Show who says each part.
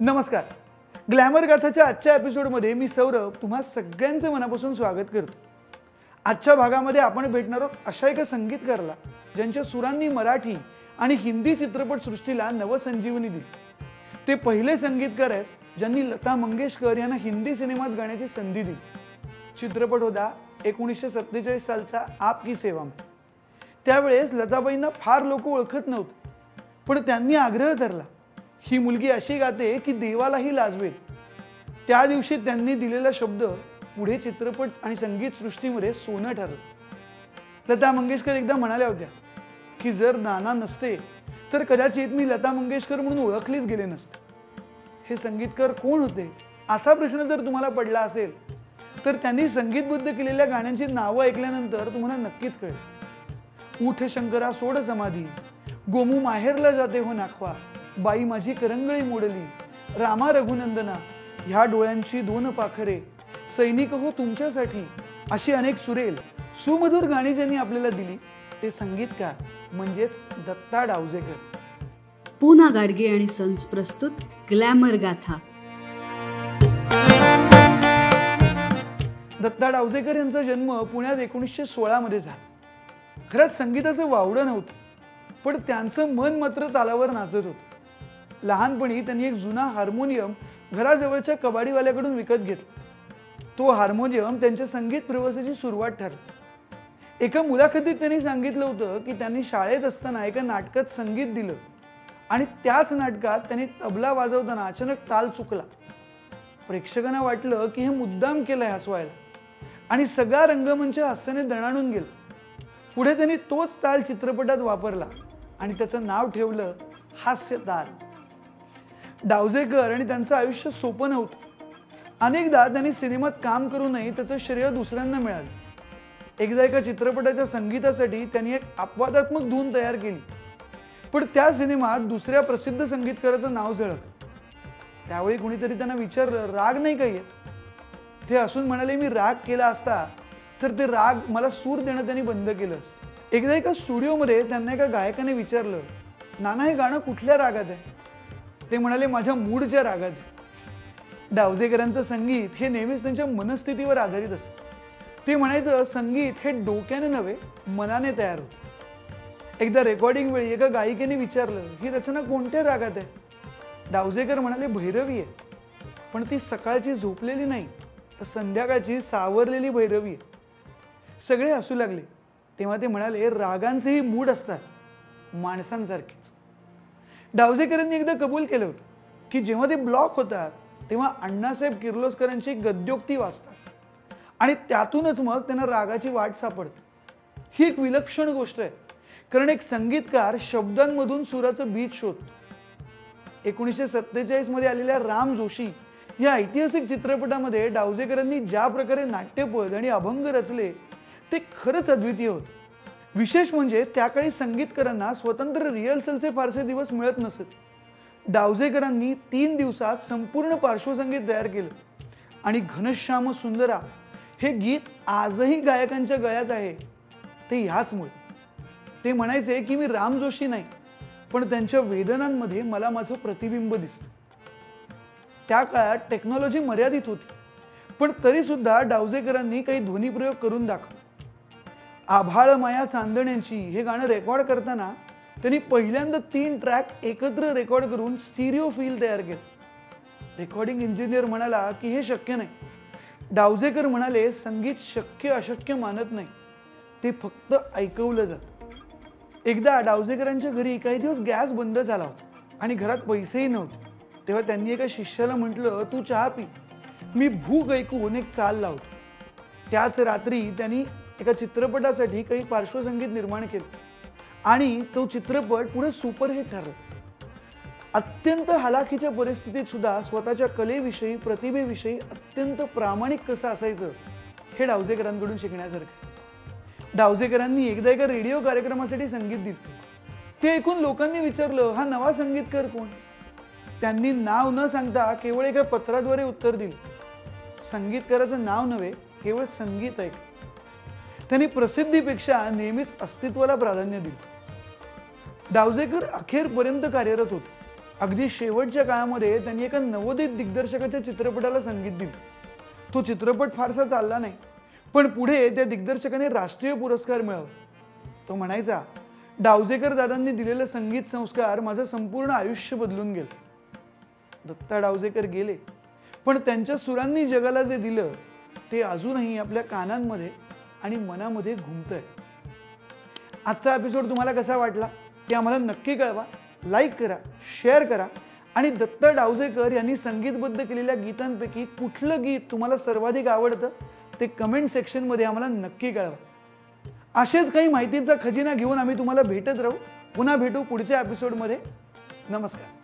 Speaker 1: नमस्कार. ग्लॅमर गाथाच्या आजच्या एपिसोडमध्ये मी सौरभ तुम्हा सगळ्यांचे मनापासून स्वागत करतो. आजच्या भागामध्ये आपण भेटणार आहोत अशा एका संगीतकाराला ज्यांच्या सुरांनी मराठी आणि हिंदी चित्रपटसृष्टीला नवसंजीवनी दिली. ते पहिले संगीतकार आहेत ज्यांनी लता मंगेशकर यांना हिंदी सिनेमात गाण्याची संधी दिली. चित्रपट होता 1947 सालचा आप की सेवा में. त्यावेळेस लताबाईंना फार लोक ओळखत नव्हते, पण त्यांनी आग्रह धरला, ही मुलगी अशी गाते की देवालाही लाजवेल. त्या दिवशी त्यांनी दिलेला शब्द पुढे चित्रपट आणि संगीत सृष्टीमध्ये सोनं ठरलं. लता मंगेशकर एकदा म्हणाल्या होत्या की जर नाना नसते तर कदाचित मी लता मंगेशकर म्हणून ओळखलीच गेले नसते. हे संगीतकार कोण होते असा प्रश्न जर तुम्हाला पडला असेल तर त्यांनी संगीतबद्ध केलेल्या गाण्यांची नावं ऐकल्यानंतर तुम्हाला नक्कीच कळेल. उठ शंकरा सोड समाधी, गोमू माहेरला जाते हो नाखवा, बाई माझी करंगळी मोडली, रामा रघुनंदना, ह्या डोळ्यांची दोन पाखरे, सैनिक हो तुमच्यासाठी, अशी अनेक सुरेल सुमधुर गाणी ज्यांनी आपल्याला दिली ते संगीतकार म्हणजेच दत्ता डावजेकर.
Speaker 2: पूना गाडगे आणि सन्स प्रस्तुत ग्लॅमर गाथा.
Speaker 1: दत्ता डावजेकर यांचा जन्म पुण्यात 1916 मध्ये झाला. घरात संगीताचं वावडं नव्हतं, पण त्यांचं मन मात्र तालावर नाचत होतं. लहानपणी त्यांनी एक जुना हार्मोनियम घराजवळच्या कबाडीवाल्याकडून विकत घेतला. तो हार्मोनियम त्यांच्या संगीत प्रवासाची सुरुवात ठरली. एका मुलाखतीत त्यांनी सांगितलं होतं की त्यांनी शाळेत असताना एका नाटकात संगीत दिलं आणि त्याच नाटकात त्यांनी तबला वाजवताना अचानक ताल चुकला. प्रेक्षकांना वाटलं की हे मुद्दाम केलंय हसवायला आणि सगळा रंगमंच हास्याने दणाणून गेला. पुढे त्यांनी तोच ताल चित्रपटात वापरला आणि त्याचं नाव ठेवलं हास्य ताल. डावजेकर आणि त्यांचं आयुष्य सोपं नव्हतं. अनेकदा त्यांनी सिनेमात काम करूनही त्याचं श्रेय दुसऱ्यांना मिळालं. एकदा एका चित्रपटाच्या संगीतासाठी त्यांनी एक अपवादात्मक धून तयार केली, पण त्या सिनेमात दुसऱ्या प्रसिद्ध संगीतकाराचं नाव झळकलं. त्यावेळी कुणीतरी त्यांना विचारलं, राग नाही का येत? ते हसून म्हणाले, मी राग केला असता तर ते राग मला सूर देणं त्यांनी बंद केलं असतं. एकदा एका स्टुडिओमध्ये त्यांना एका गायकाने विचारलं, नाना हे गाणं कुठल्या रागात आहे? ते म्हणाले, माझ्या मूडच्या रागात आहे. डावजेकरांचं संगीत हे नेहमीच त्यांच्या मनस्थितीवर आधारित असतं. ते म्हणायचं, संगीत हे डोक्याने नव्हे मनाने तयार होतं. एकदा रेकॉर्डिंग वेळी एका गायिकेने विचारलं, ही रचना कोणत्या रागात आहे? डावजेकर म्हणाले, भैरवी आहे, पण ती सकाळची झोपलेली नाही तर संध्याकाळची सावरलेली भैरवी आहे. सगळे हसू लागले. तेव्हा ते म्हणाले, रागांचेही मूड असतात माणसांसारखेच. डावजेकरांनी एकदा कबूल केलं होतं की जेव्हा ते ब्लॉक होतात तेव्हा अण्णासाहेब किर्लोस्करांची गद्योक्ती वाचतात आणि त्यातूनच मग त्यांना रागाची वाट सापडते. ही एक विलक्षण गोष्ट आहे, कारण एक संगीतकार शब्दांमधून सुराचं बीज शोधतो. 1947 मध्ये आलेल्या राम जोशी या ऐतिहासिक चित्रपटामध्ये डावजेकरांनी ज्या प्रकारे नाट्यपद आणि अभंग रचले ते खरंच अद्वितीय होतं. विशेष म्हणजे त्या काळी संगीतकारांना स्वतंत्र रिहर्सलचे फारसे दिवस मिळत नसत. डावजेकरांनी 3 दिवसात संपूर्ण पार्श्वसंगीत तयार केलं आणि घनश्याम सुंदरा हे गीत आजही गायकांच्या गळ्यात आहे. ते ह्याचमुळे ते म्हणायचे की मी राम जोशी नाही, पण त्यांच्या वेदनांमध्ये मला माझं प्रतिबिंब दिसतं. त्या काळात टेक्नॉलॉजी मर्यादित होती, पण तरी सुद्धा डावजेकरांनी काही ध्वनिप्रयोग करून दाखवले. आभाळ माया चांदण्यांची हे गाणं रेकॉर्ड करताना त्यांनी पहिल्यांदा 3 ट्रॅक एकत्र रेकॉर्ड करून स्टिरिओ फील तयार केलं. रेकॉर्डिंग इंजिनियर म्हणाला की हे शक्य नाही. डावजेकर म्हणाले, संगीत शक्य अशक्य मानत नाही, ते फक्त ऐकवलं जातं. एकदा डावजेकरांच्या घरी काही दिवस गॅस बंद झाला होता आणि घरात पैसेही नव्हते. तेव्हा त्यांनी एका शिष्याला म्हटलं, तू चहा पी, मी भूक ऐकून एक चाल लावतो. त्याच रात्री त्यांनी एका चित्रपटासाठी काही पार्श्वसंगीत निर्माण केलं आणि तो चित्रपट पुढे सुपरहिट ठरला. अत्यंत हलाखीच्या परिस्थितीत सुद्धा स्वतःच्या कलेविषयी प्रतिभेविषयी अत्यंत प्रामाणिक कसं असायचं हे डावजेकरांकडून शिकण्यासारखं. डावजेकरांनी एकदा एका रेडिओ कार्यक्रमासाठी संगीत दिलं. ते ऐकून लोकांनी विचारलं, हा नवा संगीतकार कोण? त्यांनी नाव न सांगता केवळ एका पत्राद्वारे उत्तर दिलं, संगीतकाराचं नाव नव्हे, केवळ संगीत ऐक. त्यांनी प्रसिद्धीपेक्षा नेहमीच अस्तित्वाला प्राधान्य दिलं. डावजेकर अखेरपर्यंत कार्यरत होते. अगदी शेवटच्या काळामध्ये त्यांनी एका नवोदित दिग्दर्शकाच्या चित्रपटाला संगीत दिलं. तो चित्रपट फारसा चालला नाही, पण पुढे त्या दिग्दर्शकाने राष्ट्रीय पुरस्कार मिळवला. तो म्हणायचा, डावजेकर दादांनी दिलेले संगीत संस्कार माझं संपूर्ण आयुष्य बदलून गेलं. दत्ता डावजेकर गेले, पण त्यांच्या सुरांनी जगाला जे दिलं ते अजूनही आपल्या कानांमध्ये आणि मनामध्ये घुमतंय. आजचा एपिसोड तुम्हाला कसा वाटला ते आम्हाला नक्की कळवा. लाईक करा, शेअर करा आणि दत्ता डावजेकर यांनी संगीतबद्ध केलेल्या गीतांपैकी कुठलं गीत तुम्हाला सर्वाधिक आवडतं ते कमेंट सेक्शनमध्ये आम्हाला नक्की कळवा. असेच काही माहितीचा खजिना घेऊन आम्ही तुम्हाला भेटत राहू. पुन्हा भेटू पुढच्या एपिसोडमध्ये. नमस्कार.